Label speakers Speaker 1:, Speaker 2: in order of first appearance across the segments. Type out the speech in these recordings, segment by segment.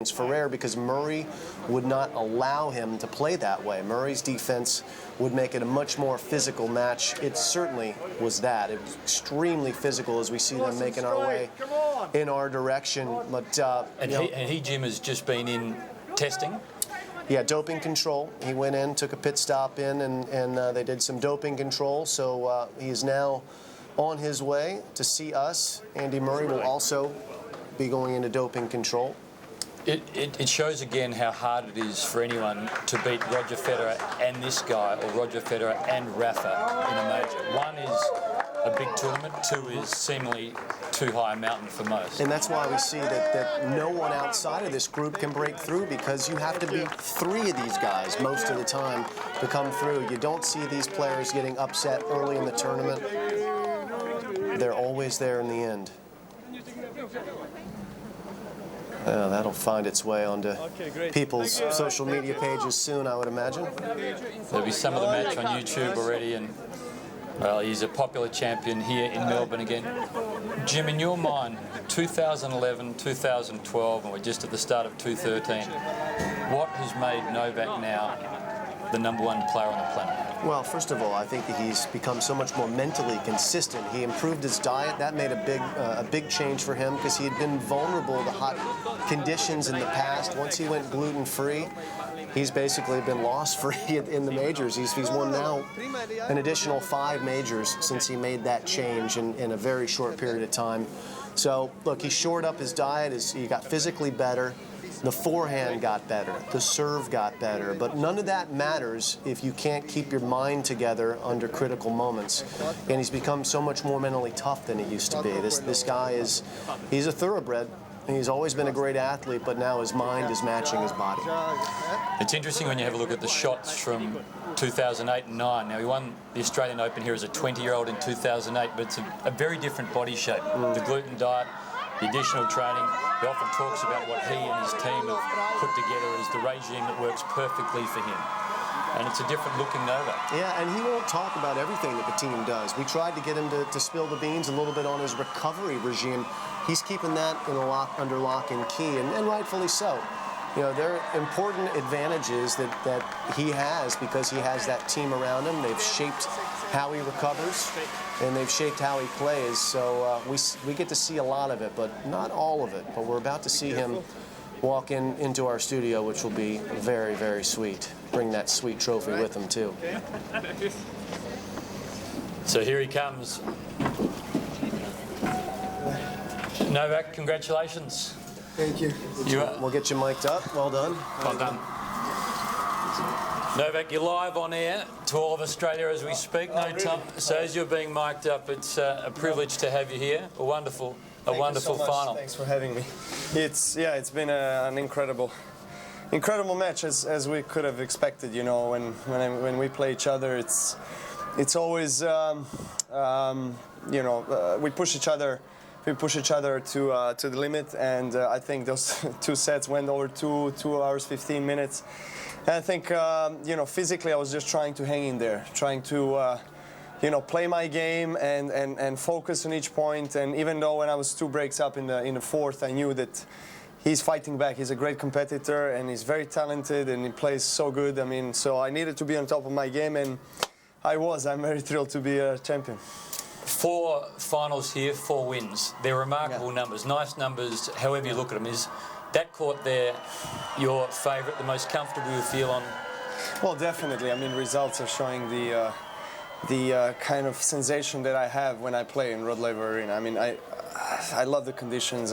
Speaker 1: for Ferrer because Murray would not allow him to play that way. Murray's defense would make it a much more physical match. It certainly was that. It was extremely physical as we see them making our way in our direction. But
Speaker 2: and he, Jim, has just been in testing.
Speaker 1: Yeah, doping control. He went in, took a pit stop in, and they did some doping control. So he is now on his way to see us. Andy Murray will also be going into doping control.
Speaker 2: It shows again how hard it is for anyone to beat Roger Federer and this guy, or Roger Federer and Rafa in a major. One is a big tournament, two is seemingly too high a mountain for most.
Speaker 1: And that's why we see that no one outside of this group can break through, because you have to beat three of these guys most of the time to come through. You don't see these players getting upset early in the tournament. They're always there in the end. That'll find its way onto people's social media pages soon, I would imagine.
Speaker 2: There'll be some of the match on YouTube already, and well, he's a popular champion here in Melbourne again. Jim, in your mind, 2011, 2012, and we're just at the start of 2013, what has made Novak now the #1 player on the planet?
Speaker 1: Well, first of all, I think that he's become so much more mentally consistent. He improved his diet. That made a big change for him, because he had been vulnerable to hot conditions in the past. Once he went gluten-free, he's basically been loss-free in the majors. He's won now an additional 5 majors since he made that change in a very short period of time. So, look, he shored up his diet. He got physically better. The forehand got better, the serve got better, but none of that matters if you can't keep your mind together under critical moments. And he's become so much more mentally tough than he used to be. This guy he's a thoroughbred. He's always been a great athlete, but now his mind is matching his body.
Speaker 2: It's interesting when you have a look at the shots from 2008 and 9. Now, he won the Australian Open here as a 20-year-old in 2008, but it's a very different body shape. The gluten diet, the additional training. He often talks about what he and his team have put together as the regime that works perfectly for him. And it's a different looking Novak.
Speaker 1: Yeah, and he won't talk about everything that the team does. We tried to get him to spill the beans a little bit on his recovery regime. He's keeping that under lock and key, and rightfully so. You know, there are important advantages that he has because he has that team around him. They've shaped how he recovers, and they've shaped how he plays. So we get to see a lot of it, but not all of it. But we're about to see him walk into our studio, which will be very, very sweet. Bring that sweet trophy with him, too.
Speaker 2: So here he comes. Novak, congratulations.
Speaker 3: Thank you.
Speaker 1: We'll get you mic'd up. Well done.
Speaker 2: Well done. Novak, you're live on air to all of Australia as we speak. So as you're being mic'd up, it's a privilege to have you here. A wonderful final.
Speaker 3: Thanks for having me. It's been an incredible match as we could have expected. You know, when we play each other, it's always we push each other. We push each other to the limit, and I think those 2 sets went over 2 hours 15 minutes. And I think physically I was just trying to hang in there, trying to play my game and focus on each point. And even though when I was 2 breaks up in the fourth, I knew that he's fighting back. He's a great competitor, and he's very talented, and he plays so good. I mean, so I needed to be on top of my game, and I was. I'm very thrilled to be a champion.
Speaker 2: 4 finals here, 4 wins. They're remarkable numbers, nice numbers, however you look at them. Is that court there your favourite, the most comfortable you feel on?
Speaker 3: Well, definitely. I mean, results are showing the kind of sensation that I have when I play in Rod Laver Arena. I mean, I love the conditions.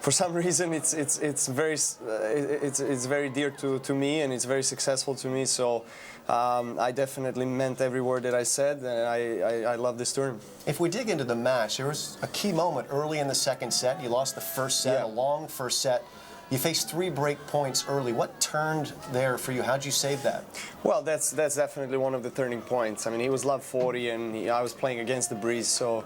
Speaker 3: For some reason, it's very dear to me, and it's very successful to me. So I definitely meant every word that I said, and I love this tournament.
Speaker 1: If we dig into the match, there was a key moment early in the second set. You lost the first set, a long first set. You faced 3 break points early. What turned there for you? How'd you save that?
Speaker 3: Well, that's definitely one of the turning points. I mean, he was love 40, and I was playing against the breeze, so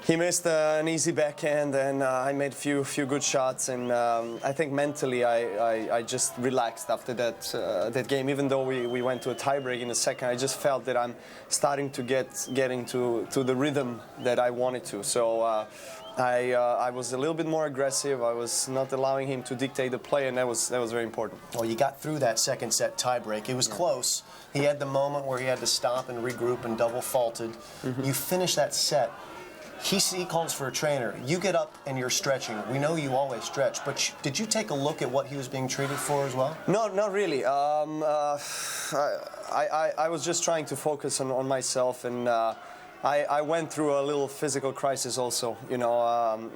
Speaker 3: he missed an easy backhand, and I made a few good shots, and I think mentally I just relaxed after that game. Even though we went to a tiebreak in the second, I just felt that I'm starting to get into the rhythm that I wanted to. So I was a little bit more aggressive. I was not allowing him to dictate the play, and that was very important.
Speaker 1: Well, you got through that second set tiebreak. It was close. He had the moment where he had to stop and regroup and double faulted. You finish that set. He calls for a trainer. You get up and you're stretching. We know you always stretch, but did you take a look at what he was being treated for as well?
Speaker 3: No, not really. I was just trying to focus on myself, and I went through a little physical crisis also. You know,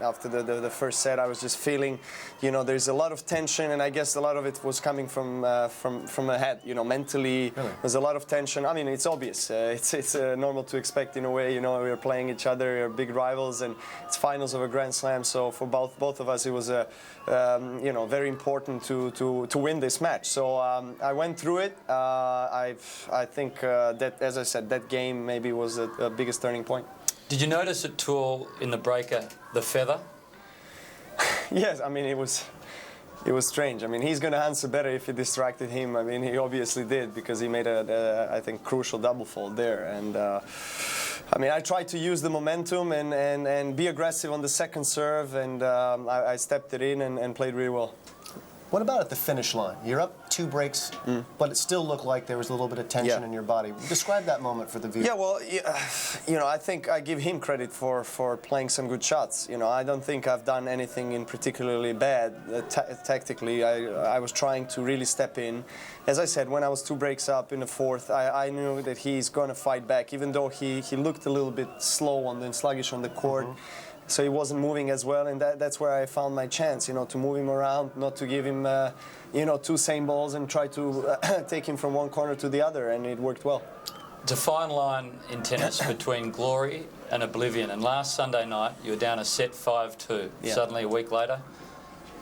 Speaker 3: after the first set, I was just feeling, you know, there's a lot of tension, and I guess a lot of it was coming from the head. You know, mentally,
Speaker 1: Really?
Speaker 3: there's a lot of tension. I mean, it's obvious. It's normal to expect in a way. You know, we're playing each other, we're big rivals, and it's finals of a Grand Slam. So for both of us, it was you know, very important to win this match. So I went through it. I think that, as I said, that game maybe was the biggest turning point.
Speaker 2: Did you notice at all in the breaker the feather?
Speaker 3: Yes, I mean, it was strange. I mean, he's going to answer better if he distracted him. I mean, he obviously did, because he made I think, crucial double fault there. And I mean, I tried to use the momentum and be aggressive on the second serve, and I stepped it in and played really well.
Speaker 1: What about at the finish line? You're up 2 breaks, but it still looked like there was a little bit of tension in your body. Describe that moment for the viewer.
Speaker 3: Yeah, well, you know, I think I give him credit for playing some good shots. You know, I don't think I've done anything in particularly bad tactically. I was trying to really step in. As I said, when I was 2 breaks up in the fourth, I knew that he's going to fight back, even though he looked a little bit slow and sluggish on the court. So he wasn't moving as well, and that's where I found my chance, you know, to move him around, not to give him, you know, 2 same balls and try to take him from one corner to the other, and it worked well.
Speaker 2: It's a fine line in tennis between glory and oblivion, and last Sunday night you were down a set 5-2.
Speaker 3: Yeah.
Speaker 2: Suddenly a week later,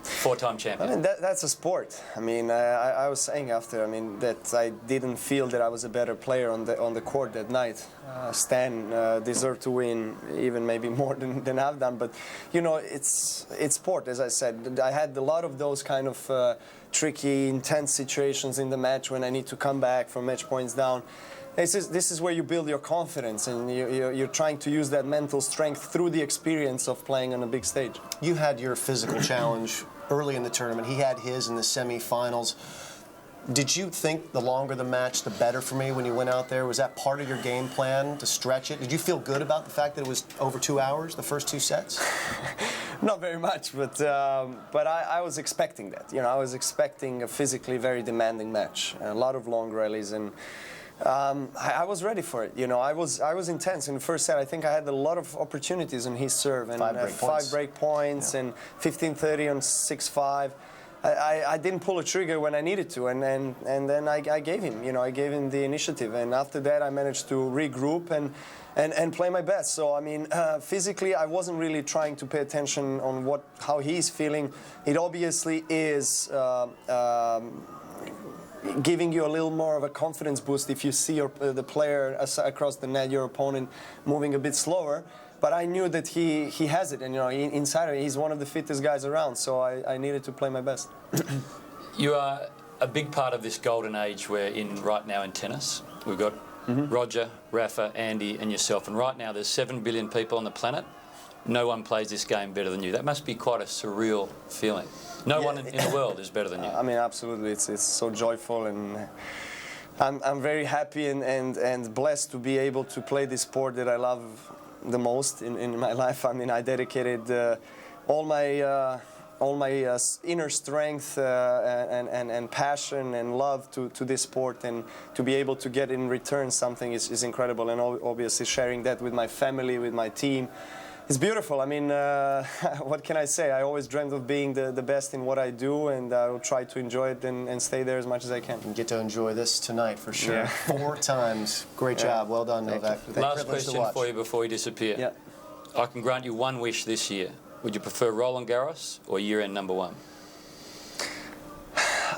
Speaker 2: 4-time champion.
Speaker 3: I mean, that's a sport. I mean, I was saying after, I mean, that I didn't feel that I was a better player on the court that night. Stan deserved to win, even maybe more than I've done. But you know, it's sport, as I said. I had a lot of those kind of tricky, intense situations in the match when I need to come back from match points down. This is where you build your confidence, and you're trying to use that mental strength through the experience of playing on a big stage.
Speaker 1: You had your physical challenge early in the tournament. He had his in the semifinals. Did you think the longer the match, the better for me when you went out there? Was that part of your game plan to stretch it? Did you feel good about the fact that it was over 2 hours, the first 2 sets?
Speaker 3: Not very much, but I was expecting that. You know, I was expecting a physically very demanding match, a lot of long rallies, and I was ready for it. You know, I was intense in the first set. I think I had a lot of opportunities on his serve, and 5 break points, yeah, and 15-30 on 6-5. I didn't pull a trigger when I needed to, and then I gave him, you know, I gave him the initiative, and after that I managed to regroup and play my best. So I mean, physically I wasn't really trying to pay attention on how he's feeling. It obviously is giving you a little more of a confidence boost if you see the player across the net, your opponent, moving a bit slower. But I knew that he has it, and you know, inside he's one of the fittest guys around, so I needed to play my best.
Speaker 2: You are a big part of this golden age we're in right now in tennis. We've got Roger, Rafa, Andy and yourself, and right now there's 7 billion people on the planet. No one plays this game better than you. That must be quite a surreal feeling. No one in the world is better than you.
Speaker 3: I mean, absolutely. It's so joyful, and I'm very happy and blessed to be able to play this sport that I love the most in my life. I mean, I dedicated all my inner strength and passion and love to this sport, and to be able to get in return something is incredible. And obviously sharing that with my family, with my team, it's beautiful. I mean, what can I say? I always dreamt of being the best in what I do, and I will try to enjoy it and stay there as much as I can.
Speaker 1: You get to enjoy this tonight for sure.
Speaker 3: Yeah.
Speaker 1: 4 times. Great job. Well done, Novak.
Speaker 2: Last question for you before you disappear.
Speaker 3: Yeah.
Speaker 2: I can grant you one wish this year. Would you prefer Roland Garros or year-end #1?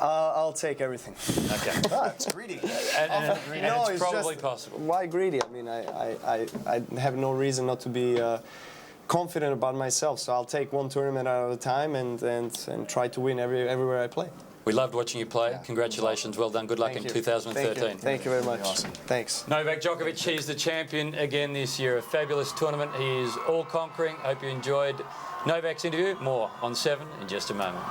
Speaker 3: I'll take everything.
Speaker 2: Okay.
Speaker 1: That's greedy.
Speaker 2: And
Speaker 3: No,
Speaker 2: it's probably
Speaker 3: just,
Speaker 2: possible.
Speaker 3: Why greedy? I mean, I have no reason not to be confident about myself. So I'll take one tournament at a time and try to win everywhere I play.
Speaker 2: We loved watching you play. Congratulations. Well done. Good luck in 2013.
Speaker 3: Thank you very much.
Speaker 1: Awesome.
Speaker 3: Thanks.
Speaker 2: Novak Djokovic, he's the champion again this year. A fabulous tournament. He is all-conquering. Hope you enjoyed Novak's interview. More on 7 in just a moment.